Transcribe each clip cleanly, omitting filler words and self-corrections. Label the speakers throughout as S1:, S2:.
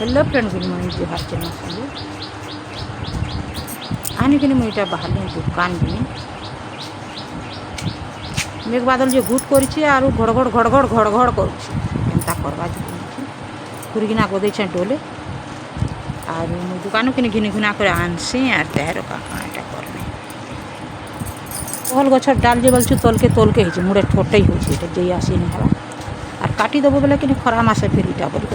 S1: Hello friend good morning जोहार channel संगे आने के मुझे बाहर दुकान भी मेघ बादल जो घुट कर घड़घड़ घड़घड़ घड़घड़ करता करवा खुरीकिना गदे डोले और दुकान के घिनी घुना कर आनसी और तैयार काटा करमे पहल गछ डाल जे बोलछु तोल के मुड़े ठोटे हो आसी नहीं हवा और काटी देव बोले कि खरा मासे फिर इटा बोल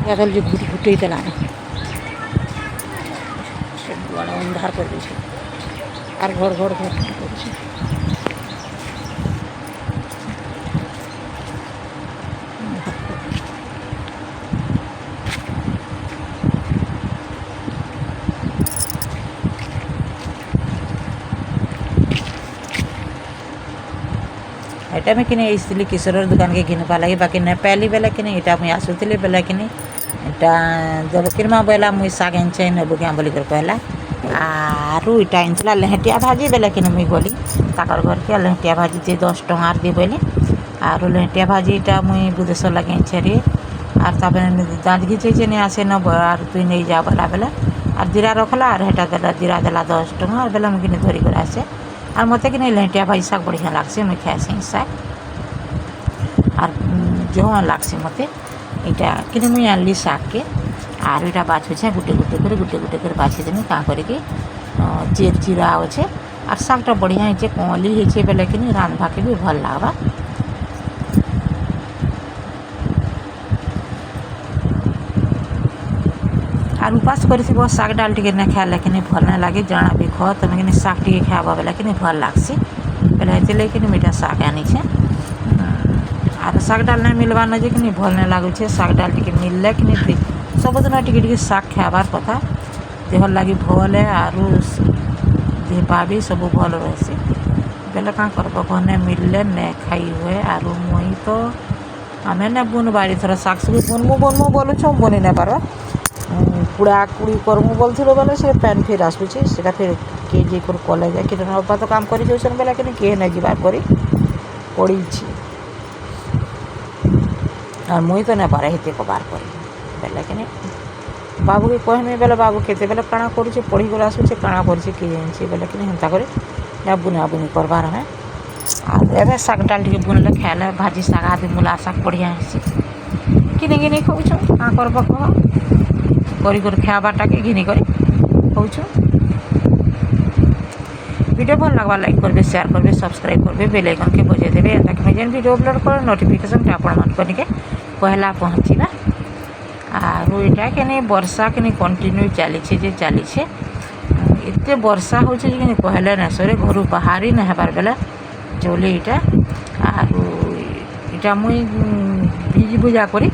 S1: बादल जो घुट घुटे देला बड़ा अंधार कर दे और घर घर घर कर एटा में कि नहीं किशोर दुकान के घिनवा लगे बाकी नहीं पहली बेला कि नहीं इटा मुझे आसुली बेला कि नहीं इटा जब किरमा बेला मुई साग आनचे नेबू क्या बोलिक कहला आरू इटा आनला लेहटिया भाजी बेला कि मुई गली ताकर घर के लेहटिया भाजी जे 10 टंकार दी बोली आरू लेहटिया भाजी इटा मुई बुदेश्वर लगे आनचे रे और तापर दाँत घिचे नहीं आसे न आर तुई नहीं जा बोला बेला और जीरा रखला और हेटा देला जीरा देला 10 टंका और बेला मुझे धरी कर आसे और मत कि नहीं लेहटिया भाजी साग बढ़िया लागसे मुई खाएसी साग और जो लागसे मत इटा कि मुझे आनली साग के और इटा बाछुछे गुटे गुटे कर बाछी देमी क्या करके चेर चिरा अच्छे और सागटा बढ़िया होचे कली होचे बेले कि रांधवा के भी भल लगवा और उपास कर साग डाल टे ना खाए लेकिन भल ना लगे जाना भी खो तुम कि साग टे खावा बेले कि भल लगसी बेले कि मीठा साग आनी और साग डाल नहीं मिलवा न जे कि भल नहीं लगुचे साग डाल टे मिलले कि सबुदिन टिके साग खाबार कथा देह लगी भल है और देह पा भी सब भल रही बेले क्या करब घने मिलले ने खाई हुए और मुई तो आम ने बुन बाड़ी थोड़ा साग सब बनमु बोलुछ बनी नहीं पार कुड़ा कुड़ी करमु बोलूँ बेले से पैन फिर आसूचे से फिर किए कर कले जाए कि बापा तो काम कर बेले कि किए नहीं जाबार कर पड़ी और मुई तो नहीं पारे हेते कबार कर बेले कि बाबू के कहमी बेले बाबू केते बेले काଣା करुचे पढ़ी कर आसूचे काଣା करुचे किए जानी बेले कि हेन्ता कर बुना बुनी करबार हमें और एवं साग डाल टे बुनले खाए भाजी साग आदि मूला साग बढ़िया है किनी किनी खाऊछ क्या करब कह कर खाबाटा के घिनी कर खाऊछ वीडियो भल लगवा लाइक करबे शेयर करबे सब्सक्राइब करबे बेल आइकन के बजे देबे ताकि मैं जेन वीडियो अपलोड कर नोटिफिकेशन आपण मन के पहला पहुँचवा और यहाँ के नहीं वर्षा के नहीं कंटिन्यू चली एत वर्षा हो कहले ना सरे घर बाहरी नहीं हबार बेला चले इटा और इटा मुई भिज भुजा कर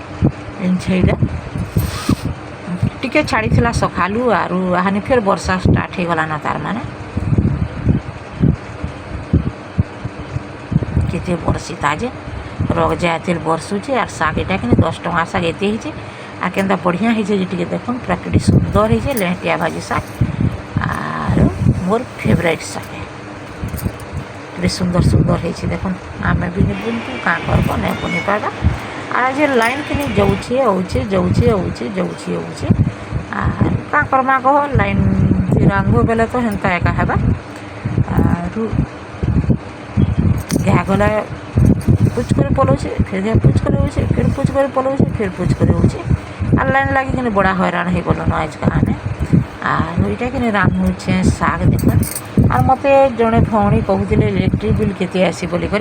S1: टिके छाड़ी सकालू और हानि फिर वर्षा स्टार्ट हो गला ना तार माने केते बरसी ताजे रग जाए बरसुचे और साग इटा कि 10 टंका साग एते ही आ केंदा बढ़िया है टे देखुन प्राकृति सुंदर है लेहटिया भाजी साग और मोर फेवरेट साग है सुंदर सुंदर है देखुन आम भी बुनतु क्या करब नहीं बुनी पार्बा और आज लाइन के नहीं जाऊे और क्या करमा कह लाइन रांधबो बेले तो हेन्ता एका हेबा और घा गला पुच कर पलाऊे फिर घा पुच कर फिर पुच कर पलाऊे फिर पुच कर और लाइन लगे कि बड़ा हैरान हो गलन आज का आने और यहाँ कि रांधुचे साग देख और मत जड़े भौणी कहते इलेक्ट्रिक बिल केते आसी बोलिक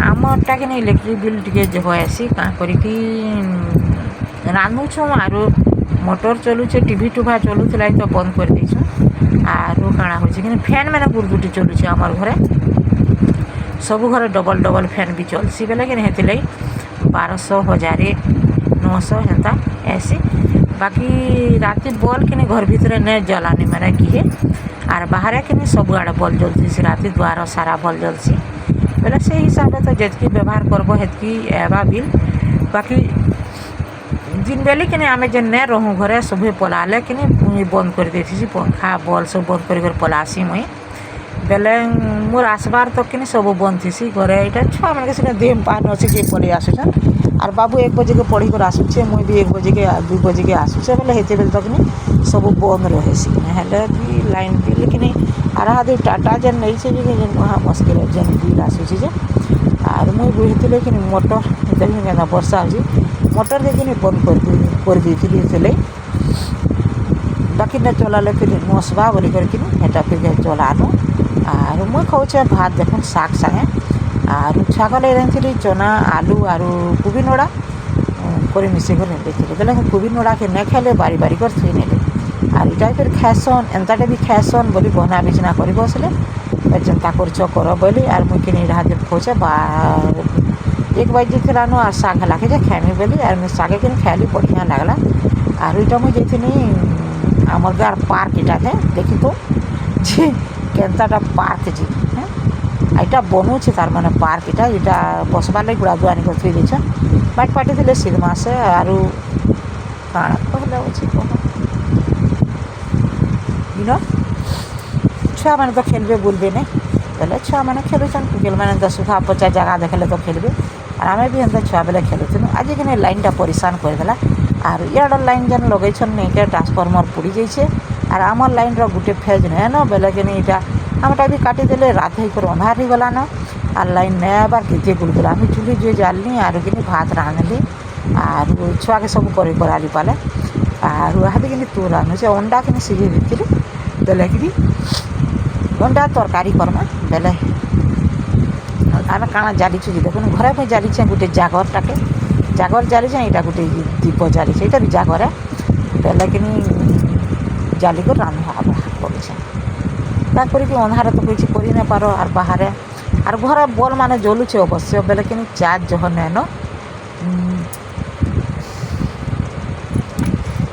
S1: आमटा कि इलेक्ट्रिक बिल टे जह आसी क्या करी रांधुछुँ और मोटर चलुचे टीवी टुभा चलुला तो बंद कर देछुँ और काଣା हो फैन मैंने गुरदुटी चलुचे आमर घरे सब घर डबल डबल फैन भी चलसी बेले कि हेती 1200 1000 900 हेन्ता ऐसी बाकी राति बल कि घर भितर नहीं जलानी मैंने किए और बाहर कि सब आड़े बल जलती राति द्वार सारा बल जलसी बेले से हिसाब से तो जितकी व्यवहार करब हेतकी एवा बिल बाकी दिन बेले कि आम जे नहीं रहूँ घरे सभी पलाले कि बंद कर देती पंखा बल सब बंद कर पलासी मुई बेले मोर आसबार तक कि सब बंद थी घरे यहाँ छुआ मान देह पान अच्छे जे पलि आसुछन आर बाबू 1 बजे के पढ़ी कर आसुचे मुई भी 1 बजे के 2 बजे के आसुचे बोले हेते बेल तक नहीं सब बंद रहे हेले भी लाइन भी लेकिन आराधे टाटा जेन नहीं से जेन महा मुश्किल जेन बिल आसुचे जे आर मुई बुझते लेकिन मोटर देखिए क्या वर्षा हो मोटर देखिए बंद कर दी बाकी न चलाले फिर नसबा बोली करके हेटा फिर चलानो आर मुई खाऊे भात देखुन शाग सागे आर छागल रही चना आलू आर कोबी नड़ा कर मिसेक देखिए बोले कोबी नड़ा के नहीं खाइले बारी बारी कर थी नेले आर इटा फिर खाएसन एंताटे भी खाएसन बोली बना बिचना कर बसले जेनता कर बोली आर मुई कि रात खोचे 1 बजे थिलानो आर शाग हलाके जे खाइमी बोली आर मुई शागे कि खाइली बढ़िया लगला आर इटा मुई जाइथिनी आमर गार पार्क इटा थे देखी तो जे केनताटा पार्क जी এটা বনুছে তার মানে পার্ক এটা বসবার লাগে গুড়া দুয়ানি করে থুই দিয়েছে বাট পাটি দিলে শীত মাসে আর কাଣା কহলে আছে ইনো ছুয়া মানে তো খেলবে বলবে না বলে ছুয়া মানে খেলুছেন বিকেল মানে তো সুখা পচা জায়গা দেখলে তো খেলবে আর আমি भी এমনি ছুয়া বেলে খেলুছিলু আজ এখানে লাইনটা পরিশান করে দেলা আর ইয়ার লাইন যেন লগাইছেন এইটা ট্রান্সফর্মর পুড়ি যাইছে আর আমার লাইনর গোটে ফেজ নয় না বেলে কিনে এটা आमटा भी काटी देले रात होकर अंधार हो गला न आर लाइन नहीं आबार केते गुड़गुला आम चुली जो जालनी आर कि भात रांधली आर छुआ के सब कराली पाले आर हाथ कि तू रांधुचे अंडा कि सिझे देती बेले कि अंडा तरकारी करमा बेले आम काଣା जालीछु जी देखुन घरे पे जालीछे गोटे जागरटाके जागर जालीछे यहाँ गोटे दीप जालीछे यहाँ भी जागर बेले कि जाली कर रांधा करुछे ताकि अंधार तो किसी कर नहीं पार आर बाहर आर घर बल मान जलुचे अवश्य बेले कि चार्ज जह नैन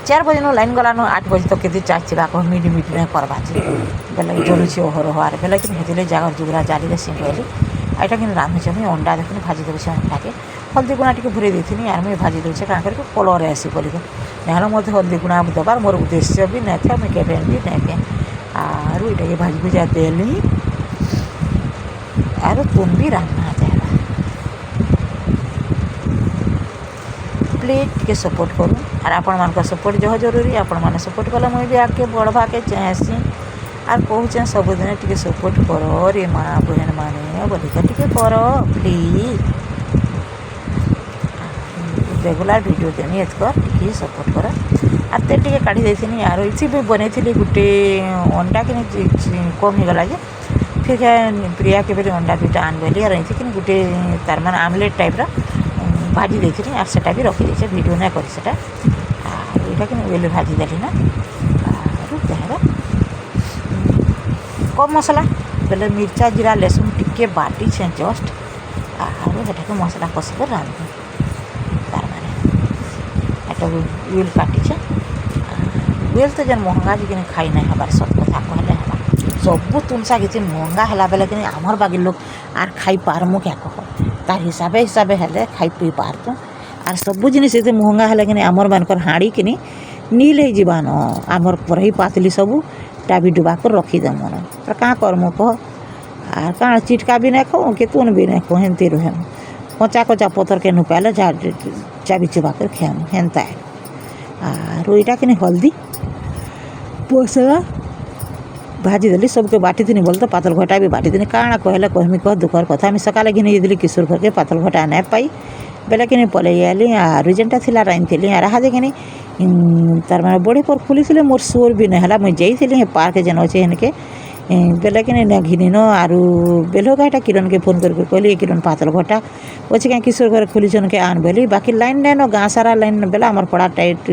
S1: 4 बजे नो लाइन गलानो 8 बजे तक के चार्ज चिरा कह मिड नहीं करवा बेले जलुचे ओहर हार बेले कि हेतिले जागर जुगरा जाली सिंह गली एटा कि रांधुचे मुझे अंडा देखनी भाजी देছে अंडा के हल्दी गुणा टी भूरी देती आर मुझे भाजी दूचे क्या करके कलर आसी बोलिक ना मत हल्दी गुणा दबार मोर उद्देश्य भी नहीं था मुझे केवे भी नहीं आर इटा के भाजी भुजा देली आर तुम भी रान्ना देला प्लीज के सपोर्ट करूँ आर आपण मान सपोर्ट जह जरूरी आपण मैंने सपोर्ट कले मुझे भी आगे बढ़वा के चाहेसी आर कहूँ सबुदिन टी सपोर्ट कर रे माँ बहन मैंने बोलिका टी कर प्लीज रेगुलर वीडियो देनी एतकर टी सपोर्ट कर आर ते टी काढ़ी देती आर इसी भी बनई गोटे अंडा कि कम हो गला फिर प्रिया के बेले अंडा 2टा आन बोली आर कि गोटे तार मान आमलेट टाइप भाजी देती आर सेटा भी रखी देचे वीडियो ना करी सेटा आर इटा कि बेले भाजी देली ना आर देहर कम मसला बेले मिर्चा जीरा लहसुन टिके बाटी छे जस्ट आर हेटा मसला कषिक रांधु तार माने एटा उल काटी छे बेल तो जेन महंगा जी कि खाई ना हबार सब कथा कहले हला सब तुमसा किसी महंगा हला बेले कि आमर बागी लोग आर खाई पारमु क्या कह तार हिसाबे हिसाबे हेले खाई पी पारतु आर सब जिनिस एते महंगा हला कि आमर मानकर हाड़ी कि नील हो जीवान आमर परही पातली सब टाबी डुबा कर रखी दमन तो क्या करमु कह आर क्या चिटका भी नहीं खाऊँ केतुन भी नहीं खाऊँ हेंती रुहे कचा कचा पतर के नुपाले चाबी चुबा कर खाएमु हेंता आर इटा कि हल्दी मसला भाजी देली सबके बाटी थी बोलते पातल घटा भी बाटी थी काଣା कहले कहमी कह दुखर कथा आम सकाले घिनी जाइली किशोर घर के पातल घटा नहीं पाई बेले कि पलि आली आर जेनटा थी रांधि आर हादे कि तार मैंने बड़े पर खुली मोर सोर भी नहीं है मुझे जाइली पार्क जेन अच्छे हेनके बेले कि घिन आर बेलगाटा किरण के फोन करके कहली किरण पातल घटा अच्छे क्या किशोर घर खोली के आन बोली बाकी लाइन नैन गाँ सारा लाइन बेले आमर पड़ा टाइट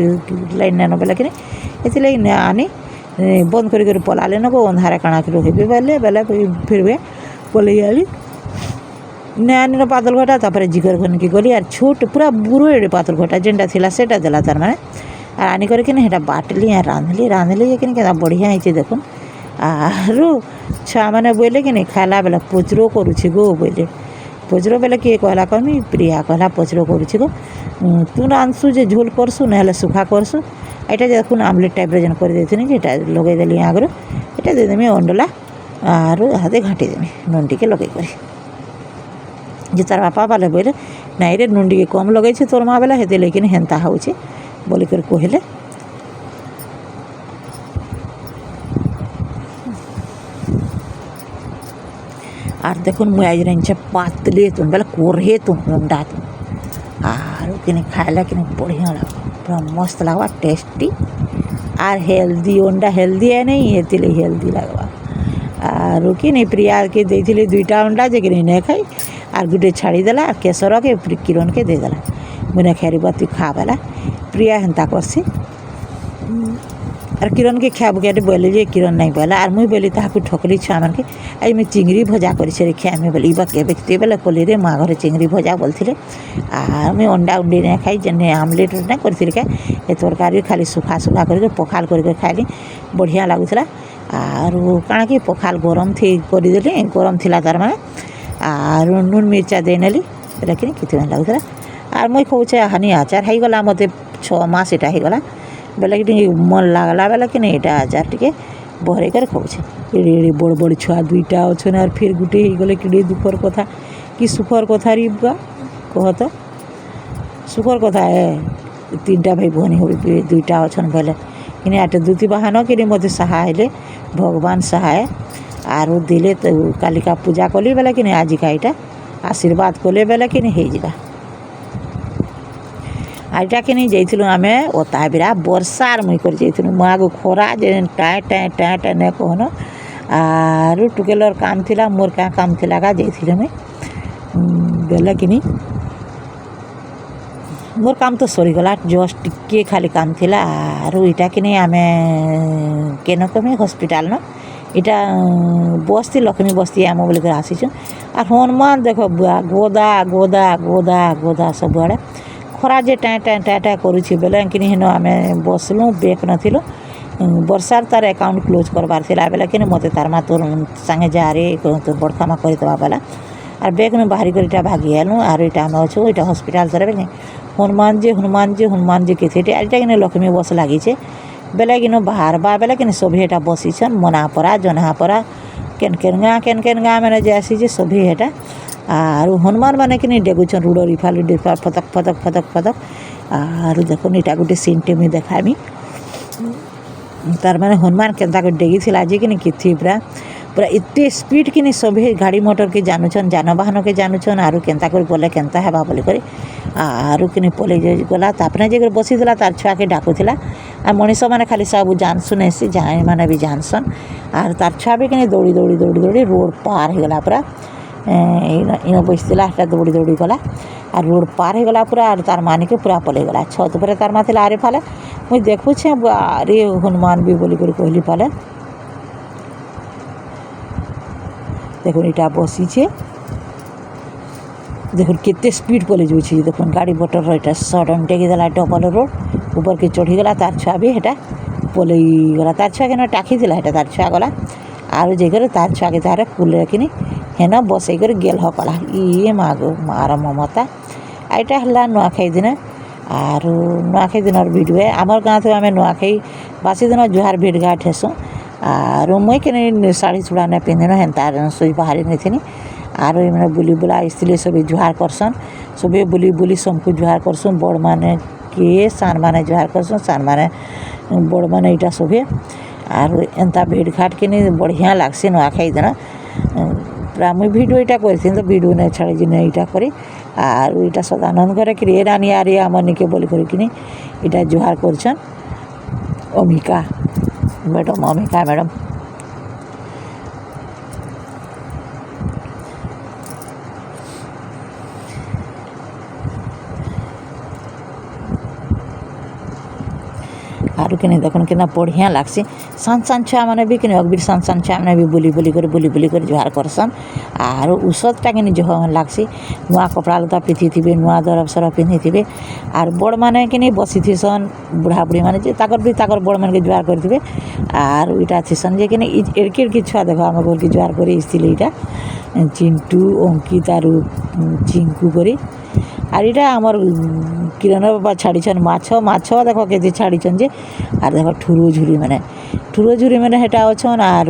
S1: लाइन नैन बेले कि आनी बंद कर पलाले न को अंधारे काଣା कि रही बेले बेले फिर वे पलि आली नानी पातल घटा तापर जिगर घन की गली आर छोट पूरा बुरो एडे पातल घटा जेनटा थिला सेटा देला तार माने आर आनी करके हेटा बाटली आर रांधली कि बढ़िया है देखुन आर छुआ मैंने बोले कि खाला बेला पचरो करुचे गो बोले पचरो बेले किए कहला कहमी प्रिया कहला पचरो करुचे गो तू रांधसु जे झोल करसु ना सुखा करसु এটা দেখুন আমলেট টাইপের যেন করে দিয়েছি যেটা লগাই দেলি আগে এটা দিয়ে দেমি অন্ডলা আর হাতে ঘাঁটি দেমি নুন টিকে লগাই করে যে তার বাপা বলে বলে ନାଇଁ ରେ ନୁନ୍ ଟିକେ କମ୍ ଲଗେଇছে ତୋର ମା ବେଲା ହେତେ ଲେକିन ହେନ୍ତା ହଉଛେ ବୋଲିକରି କହିଲେ। আর দেখুন মুই আজ রাঁধছে পাতলে তুন বেলা কোরহে তুন অন্ডা তুন আর কিনে খাইলে কিনে বঢ়িয়া লাগবে পুরা মস্ত লাগবা টেস্টি আর হেলদি অন্ডা হেলদি এ নেই হেতিলে হেলদি লাগবা। আর কিনে প্রিয়াকে ଦେଇଥିଲି 2টা ଅଣ୍ଡା ଯେ କିନି ନେ ଖାଇ আর গুটে ছাড়িদেলা আর কেশরকে কিরণকে ଦେଇଦେଲା ମୁଇଁ ଖାଇবা তুই খা বেলা প্রিয়া হেନ୍ତା করছি। আর কিরণকে খাইব কেটে বলি যে কিরণ নাই বলা আর মুই বলি তাহাকে ঠকলি ছুয়ামানকে আজ মুই চিংড়ি ভজা করেছি রে খাইমি বলি বা কেবে বেলে কলি রে মা ঘরে চিংড়ি ভজা বলছিলে আর মুই অন্ডা উন্ডি না খাই যে আমলেট না করেছিলি খাই এ তরকারি খালি শুখা শুখা করি পখাল করে খাইলি বঢ়িয়া লাগুলা। আর কাଣା কি পখাল গরম করেদেলি গরম লা তার মানে আর নুন মির্চা দিয়ে নেলি এটা কিনে কেতে লাগুলা। আর মুই কହୁছে হানি আচার হয়েগলা মতো 6 মাস এটা হয়েগলা বেলা কি মন লাগলা বেলা কিনে এটা আচার টিকে বহরাই করে খাউছে। এড়ে এড়ে বড় বড় ছুয়া 2টা অছন আর ফের গুটে হয়েগলে কিড়ে দুঃখর কথা কি সুখর কথা রিবা কহ তো সুখর কথা 3টা ভাই ভনী হবে 2টা অছন বলে কিনে একটা দুতি বাহানো কিনে মধ্যে সাহায্যে ভগবান সহায় আর দিলে তো কালিকা পূজা কলি বেলা কিনে আজিকা এটা আশীর্বাদ কলে বেলা কিনে হয়ে যা। আর এটা কিনে যাইছিল আমি ও তা বিরা বর্ষার মুই করে যাইছিল মা গো খরা যে টায় টায় টায় টায় নে কহন আর টুকেলর কাম লা মোর কাম লা গা যাইছিল মুই বেলা কিনি মোর কাম তো সরিগলা জস্ট টিকে খালি কাম লা আর এটা কিনে আমি কেন কমি হসপিটাল ন এটা বস্তি লক্ষ্মী বস্তি আম বলি করে আসিছু। আর হনুমান দেখ গোদা গোদা গোদা গোদা ସବୁଆଡ଼େ খরা যে টাঁ টাঁ টাঁ টাঁ করুছি বেলে কিনি হেন আমি বসলু বেক নথিলু বর্ষার তার অ্যাকাউন্ট ক্লোজ করবার লা বেলে কিনে মতো তার মা তোর সাଙ୍ଗে যা রে তোর বড় কামা করিদেবা বেলা আর বেক নু বাহারি করে এটা ভাগি আলু আর এটা আমি অছু এটা হসপিটাল ধরে বেলে হনুমান যে কেতে এটা কিনে লক্ষ্মী বস লাগিছে বেলে কিনো বাহারবা বেলে কিনে সভি এটা বসিছন মনাপরা জনাপরা কেন কেন গাঁ মানে যে আসিছে সভি এটা আর হনুমান মানে কিনি ডেগুছন রুড় রিফাল ফতক ফতক ফতক ফতক আর দেখুন এটা গোটে সিনটে মুই দেখামি তার মানে হনুমান কেন্তা করে ডেগিছিল যে কিনি কিথি পুরা পুরা এতে স্পিড কিনি সভি গাড়ি মোটরকে জানুছন যানবাহনকে জানুছন আর কেন্তা করে গলে কেন্তা হেবা বলি করে আর কিনি পলাই গলা তাপরে যে বসিলা তার ছুয়াকে ডাকুলা আর মଣିଷ মানে খালি সব জানসুন এসি যাই মানে বি জানসন আর তার ছুয়া বি কিনি দৌড়ি দৌড়ি দৌড়ি দৌড়ি রোড পার হয়ে গলা পুরা ইনো বসিলা সেটা দৌড়ি দৌড়ি গলা আর রোড পার হয়ে গলা পুরা আর তার মানিকে পুরা পলাই গলা ছত উপরে তার মা লা আরে ফালে মুই দেখুছে আরে হনুমান বি বলি করে কহিলি ফালে দেখুন এটা বসিছে দেখুন কেতে স্পিড পলাই যাচ্ছে দেখুন গাড়ি মোটর এটা সডন টেকি দেলা ডবল রোড উপরকে চढ़ीगला তার ছুয়া বি এটা পলাই গলা তার ছুয়া কেন টাকি দিলা এটা তার ছুয়া গলা আর যে করে তার ছুয়াকে তার কুলে কিনি হেন বসাই করে গেল হকলা ইয়ে মাগো মার মমতা এটা হল নুয়াখাই দিন আর নুয়াখাই দিনর ভিডিও আমার গাঁ থেকে আমি নুয়াখাই বাসি দিন জুহার ভিড় ঘাট হেসু আর মুই কিনে শাড়ি চূড়া না পিঁধিন হেন্তা শুই বাহারি নেছিনি আর মানে বুলি বুলা আসলে সবে জুহার করসন সবে বুলি বুলি সমকু জুহার করসুন বড় মানে কে সান মানে জুহার করসুন সান মানে বড় মানে এটা সবে আর এন্তা ভিড় ঘাট কিনি বঢ়িয়া লাগছে নুয়াখাই দিন পুরা মুই ভিডিও এটা করেছি তো ভিডিও না ছাড়ি যে এটা করি আর ওইটা সদানন্দ করে কি রে রানী আর আমার নিকে বলি করে কিনি এটা জুহার করছেন অমিকা ম্যাডাম আর কিনে দেখুন কিনা বঢ়িয়া লাগছে সান সান ছুয়া মানে বি কিনে অগবির সান সান ছুয়া মানে বি বুলি বুলি করে জুহার করসন আর ঔষধটা কিনে জহ লাগছে নূয়া কপড়া লতা পিঁধিথিবে নূয়া দরব সরব পিঁধিথিবে আর বড় মানে কিনে বসিথিসন বুড়া বুড়ি মানে যে তাকর বড় মানকে জুহার করথিবে আর ওইটা থিসন যে কিনে এড়কি ছুয়া দেখো আমার ঘরকে জুহার করে এসেছিল এইটা চিন্টু অঙ্কিত আর চিঙ্কু করে আর এটা আমার কিরণ বাবা ছাড়িছন মাছ দেখো কেজি ছাড়িছন যে আর দেখো ঠুরো ঝুরি মানে সেটা অছন আর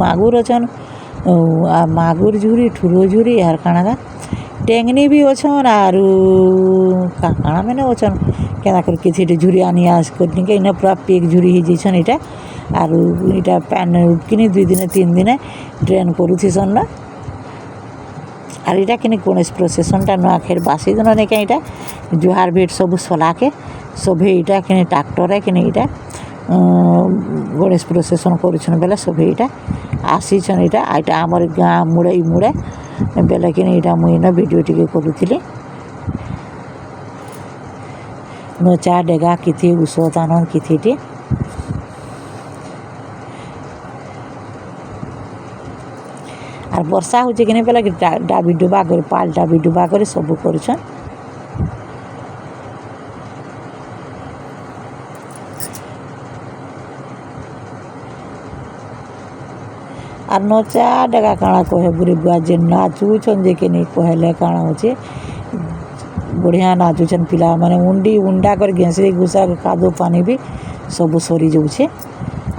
S1: মাগুর অছন মাগুর ঝুরি ঠুরো ঝুরি আর কাণাগা टेंगनी भी अछन आरु काଣା मैंने अछन केना कर किछि झुरी आनी आस करनी के इना पूरा पेक झुरी ही जइछन इटा आरु इटा पैन किनी 2 दिन 3 दिन ड्रेन करूथिसन ना आर इटा किनी गणेश प्रोसेसन टा नुआखेर बासी दिन ने के इटा जुहार भेट सब सला के सभे इटा किनी ट्रैक्टर किनी इटा गणेश प्रोसेसन करूछन बेला सभे इटा आसीछन इटा आइटा हमर गाँ मुड़े मुड़े बेला किनी इटा मुई ना वीडियो टिके करूथिली नोचा डेगा किथि उसोतान किथिटी आर वर्षा होचे कि बेला डाबी डुबा कर पाल डाबी डुबा कर सब करूछन आर नोचा डेगा काଣା कहे बुरी बुआ जे नाचुछन जे कि नहीं कहले काଣା होचे बढ़िया नाचुछन पिला माने उंडी उंडा कर घेंसरी घुसा कादो पानी भी सब सरी जाऊे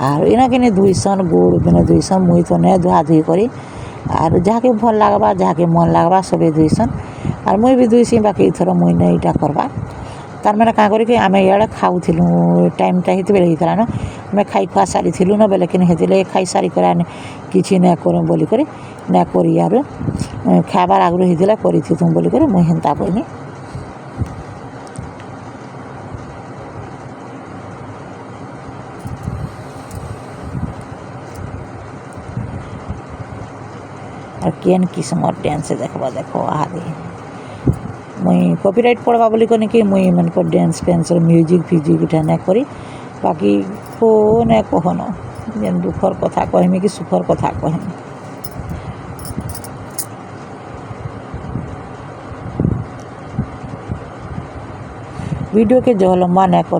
S1: आर इना के धुईसन गोड़ बिना धुईसन मुई तो नहीं धुआ धुई करी आर जहाँके भल लगवा जहाँके मन लगवा सबे धुईसन आर मुई भी धुईसी बाकी इथर मुई नहीं इटा करवा तार मैंने क्या करी आम इे खाऊलु टाइमटा हित बेले होता न आम खाई खुआ सारी न बेले कि हेतिले खाई सारी कर किसी ना कर बोली कर ना करी आर खाबार आगु होता कर बोली कर मुई हेन्ता कहनी और केन किस्म डांस देखवा देखो आदि मुई कॉपीराइट पड़वा बोली कनी कि मुई मन को डांस फैंस म्यूजिक फिजिक इटा ना करी बाकी को ना कहन जेन दुखर कथा कहमी कि सुखर कथा कहमी वीडियो के जो लंबा ना करो।